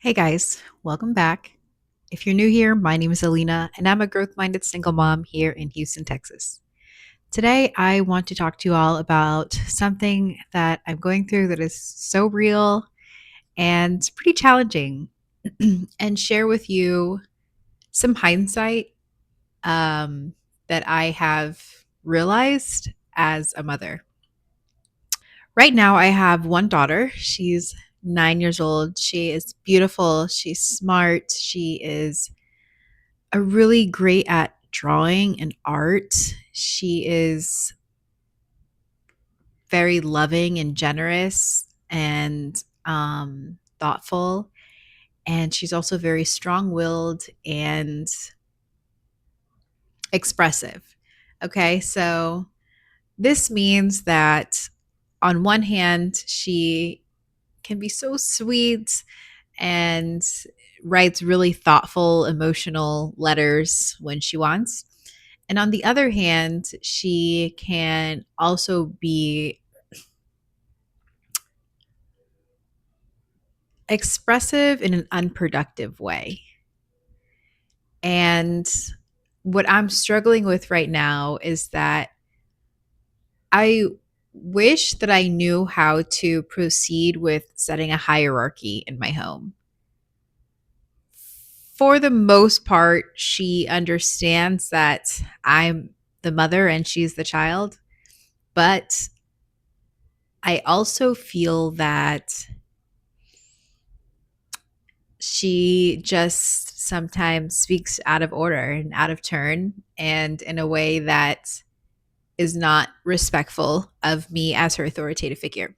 Hey guys, welcome back. If you're new here, my name is Alina, and I'm a growth minded single mom here in Houston, Texas. Today, I want to talk to you all about something that I'm going through that is so real and pretty challenging, and share with you some hindsight that I have realized as a mother. Right now, I have one daughter. She's 9 years old. She is beautiful. She's smart. She is really great at drawing and art. She is very loving and generous and thoughtful. And she's also very strong willed and expressive. Okay, so this means that on one hand, she can be so sweet and writes really thoughtful, emotional letters when she wants. And on the other hand, she can also be expressive in an unproductive way. And what I'm struggling with right now is that I wish that I knew how to proceed with setting a hierarchy in my home. For the most part, she understands that I'm the mother and she's the child. But I also feel that she just sometimes speaks out of order and out of turn and in a way that is not respectful of me as her authoritative figure.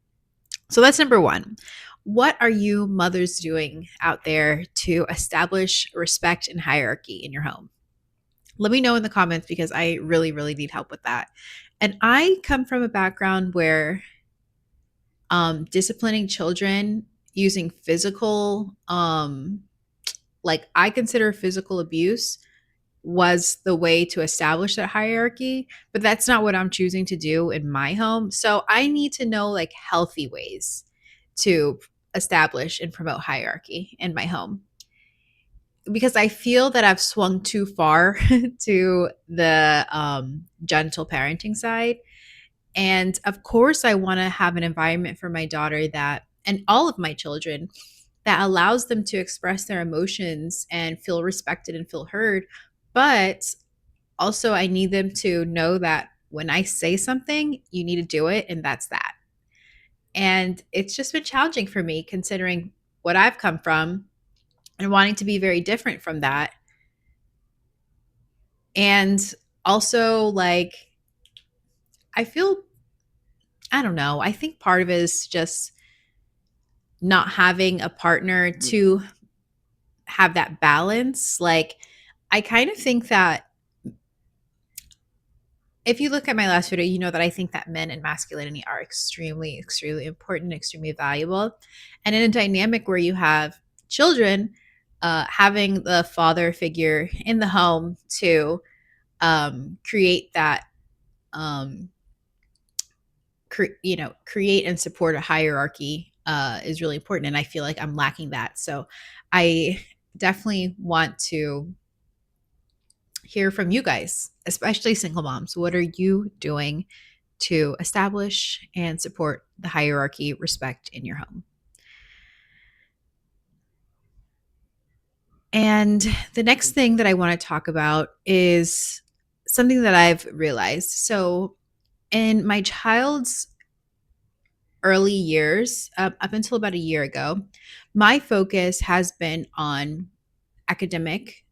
So that's number one. What are you mothers doing out there to establish respect and hierarchy in your home? Let me know in the comments because I really, really need help with that. And I come from a background where disciplining children using physical, like I consider physical abuse was the way to establish that hierarchy, but that's not what I'm choosing to do in my home. So I need to know like healthy ways to establish and promote hierarchy in my home because I feel that I've swung too far to the gentle parenting side. And of course, I want to have an environment for my daughter that, and all of my children, that allows them to express their emotions and feel respected and feel heard. But also, I need them to know that when I say something, you need to do it, and that's that. And it's just been challenging for me considering what I've come from and wanting to be very different from that. And also, like, I feel, I don't know, I think part of it is just not having a partner to have that balance. Like, I kind of think that if you look at my last video, you know that I think that men and masculinity are extremely, extremely important, extremely valuable. And in a dynamic where you have children, having the father figure in the home to create that, um, create and support a hierarchy is really important. And I feel like I'm lacking that. So I definitely want to hear from you guys, especially single moms. What are you doing to establish and support the hierarchy respect in your home? And the next thing that I want to talk about is something that I've realized. So, in my child's early years, up until about a year ago, my focus has been on academic,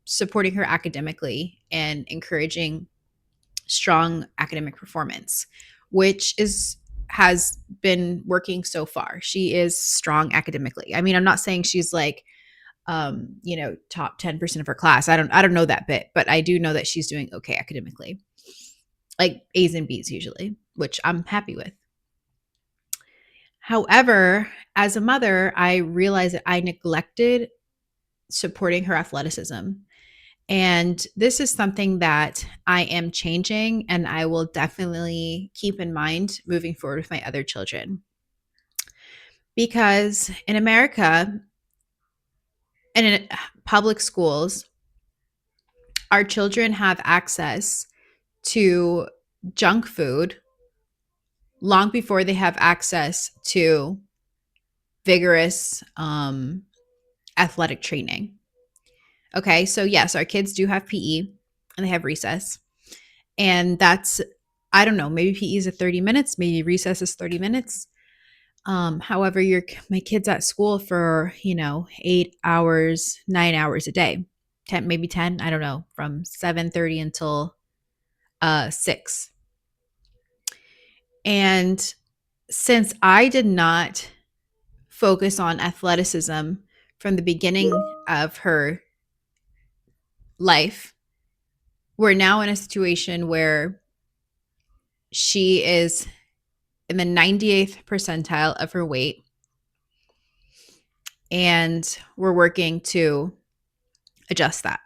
supporting her academically and encouraging strong academic performance, which is has been working so far. She is strong academically. I mean, I'm not saying she's like top 10% of her class. I don't know that bit, but I do know that she's doing okay academically. Like A's and B's usually, which I'm happy with. However, as a mother, I realized that I neglected supporting her athleticism. And this is something that I am changing and I will definitely keep in mind moving forward with my other children. Because in America and in public schools, our children have access to junk food long before they have access to vigorous athletic training. Okay, so yes, our kids do have PE and they have recess. And that's, I don't know, maybe PE is at 30 minutes, maybe recess is 30 minutes. However, my kids at school for, 8 hours, 9 hours a day, 10, maybe 10, I don't know, from 7:30 until 6. And since I did not focus on athleticism from the beginning of her life, we're now in a situation where she is in the 98th percentile of her weight, and we're working to adjust that.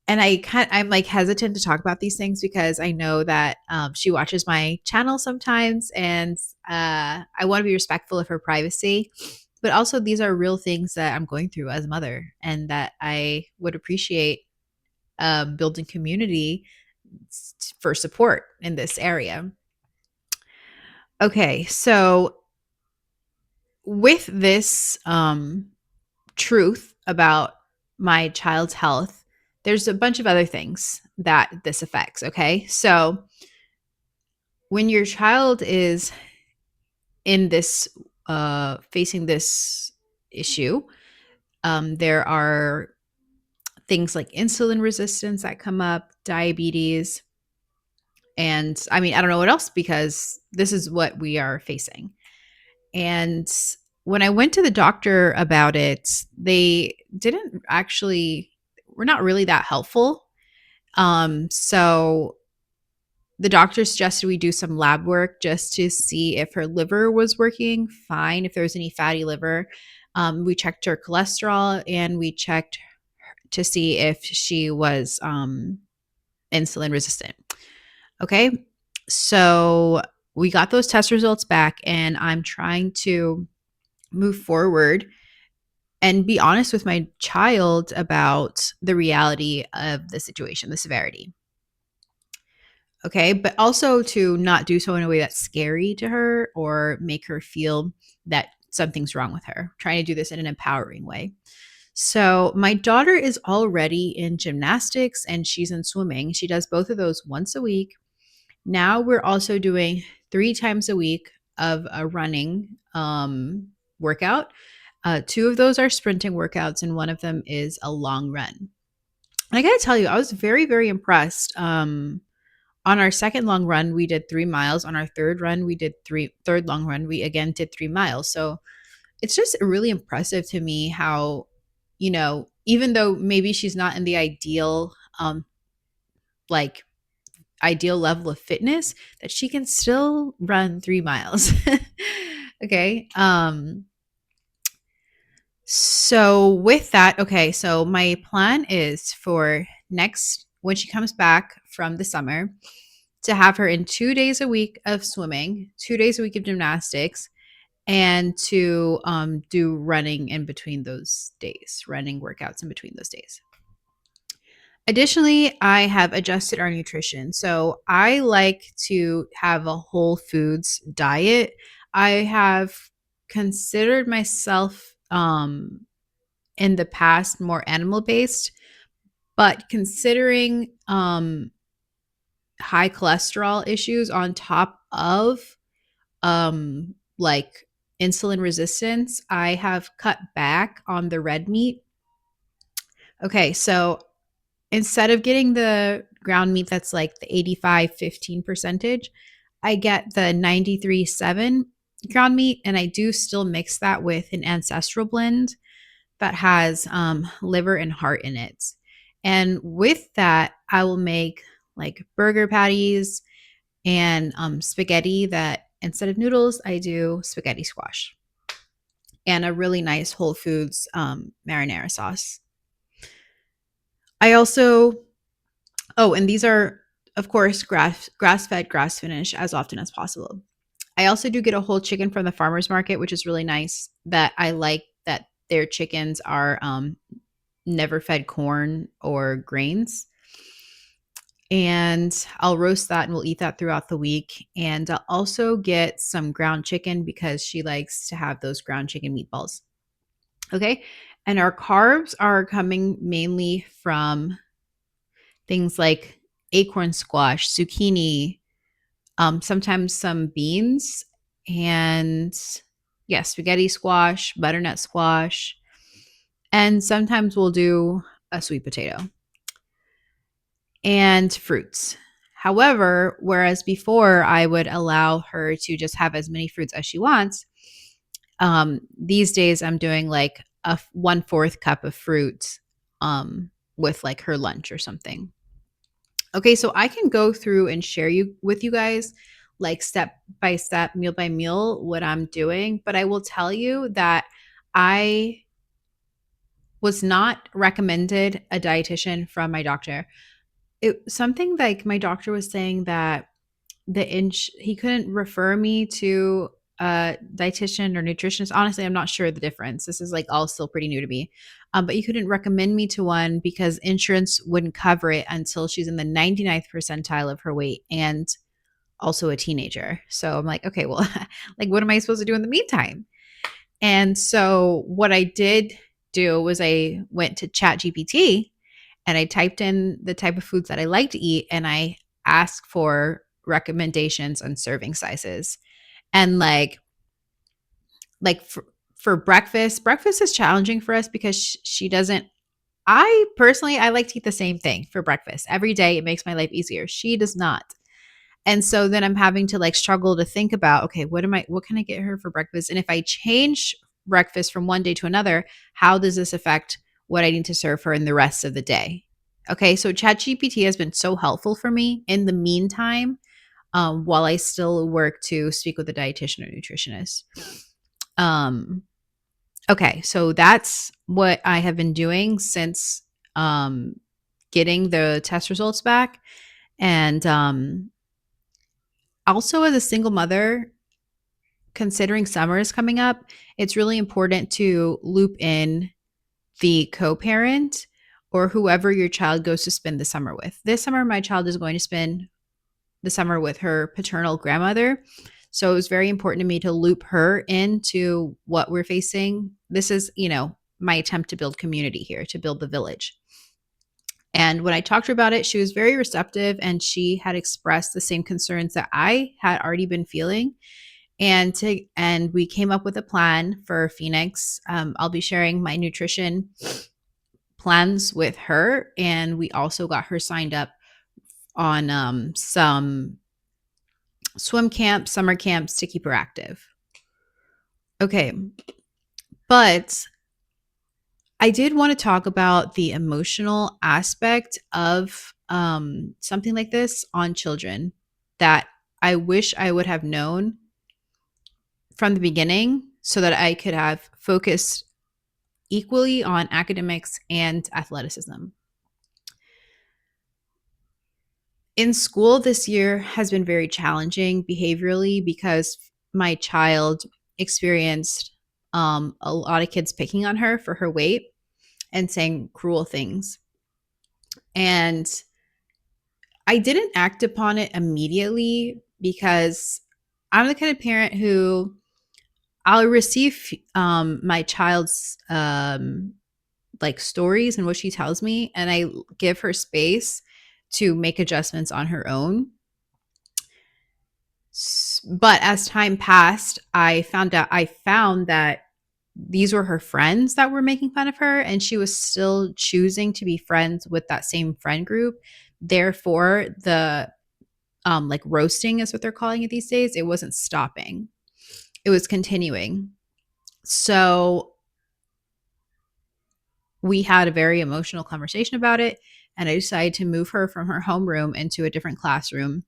And I'm like hesitant to talk about these things because I know that she watches my channel sometimes, and I want to be respectful of her privacy. But also, these are real things that I'm going through as a mother, and that I would appreciate building community for support in this area. Okay, so with this truth about my child's health, there's a bunch of other things that this affects. Okay, so when your child is in this facing this issue, there are things like insulin resistance that come up, diabetes, and I mean, I don't know what else, because this is what we are facing. And when I went to the doctor about it, they didn't actually, were not really that helpful. So the doctor suggested we do some lab work just to see if her liver was working fine, if there was any fatty liver. We checked her cholesterol, and we checked to see if she was insulin resistant. Okay. So we got those test results back, and I'm trying to move forward and be honest with my child about the reality of the situation, the severity. Okay. But also to not do so in a way that's scary to her or make her feel that something's wrong with her. Trying to do this in an empowering way. So, my daughter is already in gymnastics and she's in swimming. She does both of those once a week. Now we're also doing 3 times a week of a running workout. Two of those are sprinting workouts, and one of them is a long run. And I got to tell you, I was very, very impressed. On our second long run, we did 3 miles. On our third long run, we again did 3 miles. So it's just really impressive to me how, even though maybe she's not in the like ideal level of fitness, that she can still run 3 miles. Okay. So with that, okay, so my plan is for next, when she comes back from the summer, to have her in 2 days a week of swimming, 2 days a week of gymnastics, and to do running in between those days, running workouts in between those days. Additionally, I have adjusted our nutrition. So I like to have a whole foods diet. I have considered myself in the past more animal based, but considering high cholesterol issues on top of like insulin resistance, I have cut back on the red meat. Okay, so instead of getting the ground meat that's like the 85-15 percentage, I get the 93-7 ground meat, and I do still mix that with an ancestral blend that has liver and heart in it. And with that, I will make like burger patties and spaghetti that instead of noodles, I do spaghetti squash and a really nice Whole Foods marinara sauce. I also, oh, and these are, of course, grass fed, grass finished as often as possible. I also do get a whole chicken from the farmer's market, which is really nice. That I like that their chickens are never fed corn or grains. And I'll roast that and we'll eat that throughout the week. And I'll also get some ground chicken because she likes to have those ground chicken meatballs. Okay. And our carbs are coming mainly from things like acorn squash, zucchini, sometimes some beans, and yeah, spaghetti squash, butternut squash, and sometimes we'll do a sweet potato and fruits. However, whereas before I would allow her to just have as many fruits as she wants, these days I'm doing like a 1/4 cup of fruit with like her lunch or something. Okay, so I can go through and share you with you guys like step by step, meal by meal what I'm doing, but I will tell you that I was not recommended a dietitian from my doctor. It something like my doctor was saying that he couldn't refer me to a dietitian or nutritionist. Honestly, I'm not sure the difference. This is like all still pretty new to me. But he couldn't recommend me to one because insurance wouldn't cover it until she's in the 99th percentile of her weight and also a teenager. So I'm like, okay, well, like what am I supposed to do in the meantime? And so what I did do was I went to Chat GPT and I typed in the type of foods that I like to eat and I asked for recommendations on serving sizes. And like for breakfast is challenging for us because she doesn't I personally I like to eat the same thing for breakfast. Every day it makes my life easier. She does not. And so then I'm having to like struggle to think about, okay, what can I get her for breakfast? And if I change breakfast from one day to another, how does this affect what I need to serve her in the rest of the day? Okay, so ChatGPT has been so helpful for me in the meantime, while I still work to speak with a dietitian or nutritionist. Um, okay, so that's what I have been doing since getting the test results back. And also, as a single mother, considering summer is coming up, it's really important to loop in the co-parent or whoever your child goes to spend the summer with. This summer, my child is going to spend the summer with her paternal grandmother. So it was very important to me to loop her into what we're facing. This is, my attempt to build community here, to build the village. And when I talked to her about it, she was very receptive and she had expressed the same concerns that I had already been feeling. And we came up with a plan for Phoenix. I'll be sharing my nutrition plans with her, and we also got her signed up on some swim camps, summer camps to keep her active. Okay, but I did want to talk about the emotional aspect of something like this on children that I wish I would have known from the beginning so that I could have focused equally on academics and athleticism. In school this year has been very challenging behaviorally because my child experienced a lot of kids picking on her for her weight and saying cruel things. And I didn't act upon it immediately because I'm the kind of parent who I'll receive my child's like stories and what she tells me, and I give her space to make adjustments on her own. But as time passed, I found that these were her friends that were making fun of her, and she was still choosing to be friends with that same friend group. Therefore, the like roasting is what they're calling it these days. It wasn't stopping. It was continuing. So we had a very emotional conversation about it, and I decided to move her from her homeroom into a different classroom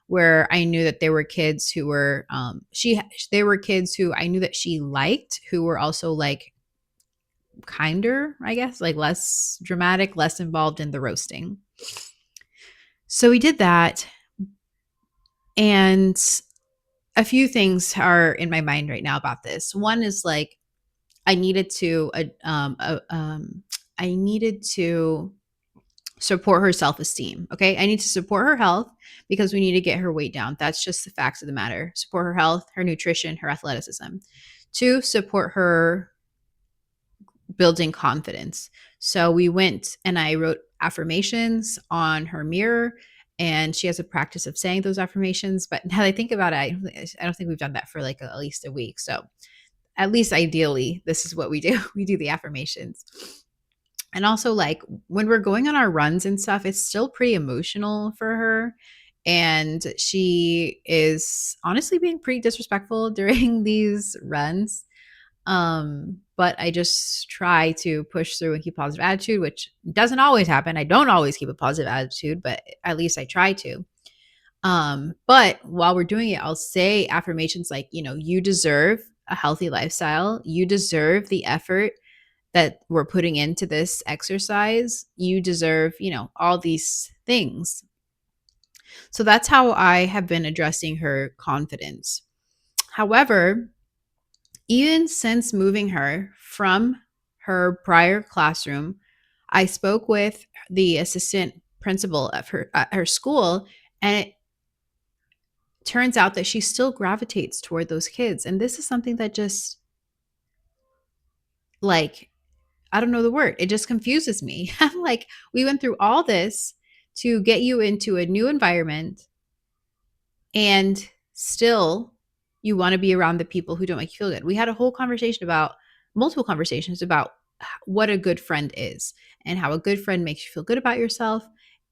where I knew that there were kids who were they were kids who I knew that she liked, who were also like kinder, I guess, like less dramatic, less involved in the roasting. So we did that, and a few things are in my mind right now about this. One is like I needed to I needed to support her self-esteem. Okay. I need to support her health because we need to get her weight down. That's just the facts of the matter. Support her health, her nutrition, her athleticism. Two, support her building confidence. So we went and I wrote affirmations on her mirror, and she has a practice of saying those affirmations. But now that I think about it, I don't think we've done that for like at least a week. So at least ideally, this is what we do. We do the affirmations. And also, like when we're going on our runs and stuff, it's still pretty emotional for her. And she is honestly being pretty disrespectful during these runs. But I just try to push through and keep a positive attitude, which doesn't always happen. I don't always keep a positive attitude, but at least I try to. But while we're doing it, I'll say affirmations like, you know, you deserve a healthy lifestyle. You deserve the effort that we're putting into this exercise. You deserve, you know, all these things. So that's how I have been addressing her confidence. However, even since moving her from her prior classroom, I spoke with the assistant principal at her school, and it turns out that she still gravitates toward those kids. And this is something that just like, I don't know the word. It just confuses me. I'm like, we went through all this to get you into a new environment, and still you want to be around the people who don't make you feel good. We had a whole conversation about multiple conversations about what a good friend is and how a good friend makes you feel good about yourself.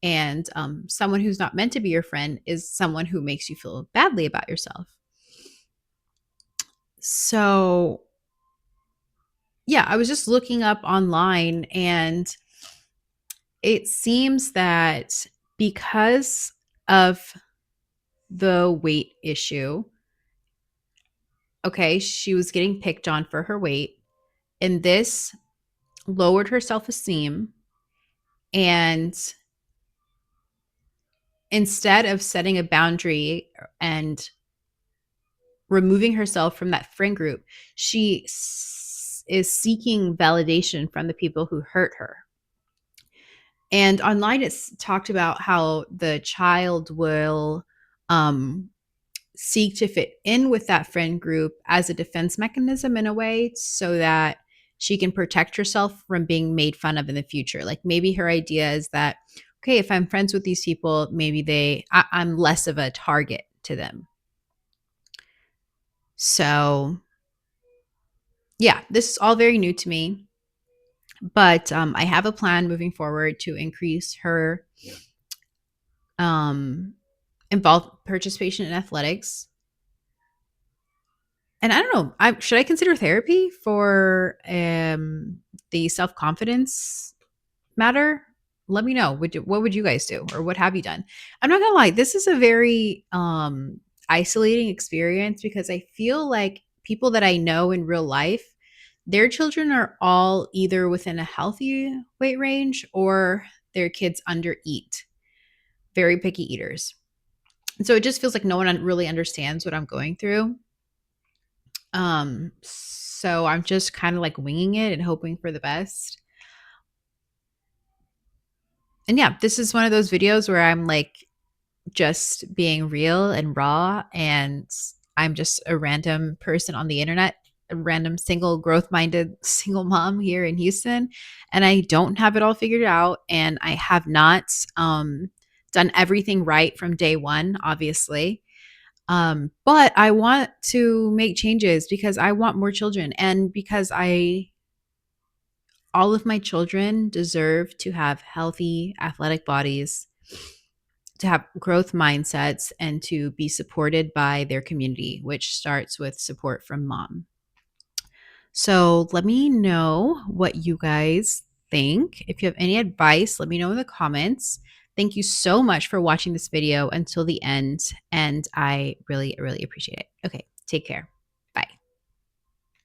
And someone who's not meant to be your friend is someone who makes you feel badly about yourself. So, yeah, I was just looking up online, and it seems that because of the weight issue, okay, she was getting picked on for her weight, and this lowered her self-esteem. And instead of setting a boundary and removing herself from that friend group, she is seeking validation from the people who hurt her. And online, it's talked about how the child will seek to fit in with that friend group as a defense mechanism in a way so that she can protect herself from being made fun of in the future. Like maybe her idea is that, okay, if I'm friends with these people, maybe I'm less of a target to them. So yeah, this is all very new to me, but I have a plan moving forward to increase her um, participation in athletics. And I don't know, should I consider therapy for the self-confidence matter? Let me know. What would you guys do, or what have you done? I'm not gonna lie, this is a very isolating experience because I feel like people that I know in real life, their children are all either within a healthy weight range or their kids undereat, very picky eaters. And so it just feels like no one really understands what I'm going through. So I'm just kind of like winging it and hoping for the best. And yeah, this is one of those videos where I'm like just being real and raw, and I'm just a random person on the internet, a random single growth-minded single mom here in Houston, and I don't have it all figured out, and I have not done everything right from day one, obviously. But I want to make changes because I want more children, and because all of my children deserve to have healthy, athletic bodies, to have growth mindsets, and to be supported by their community, which starts with support from mom. So let me know what you guys think. If you have any advice, let me know in the comments. Thank you so much for watching this video until the end, and I really, really appreciate it. Okay, take care.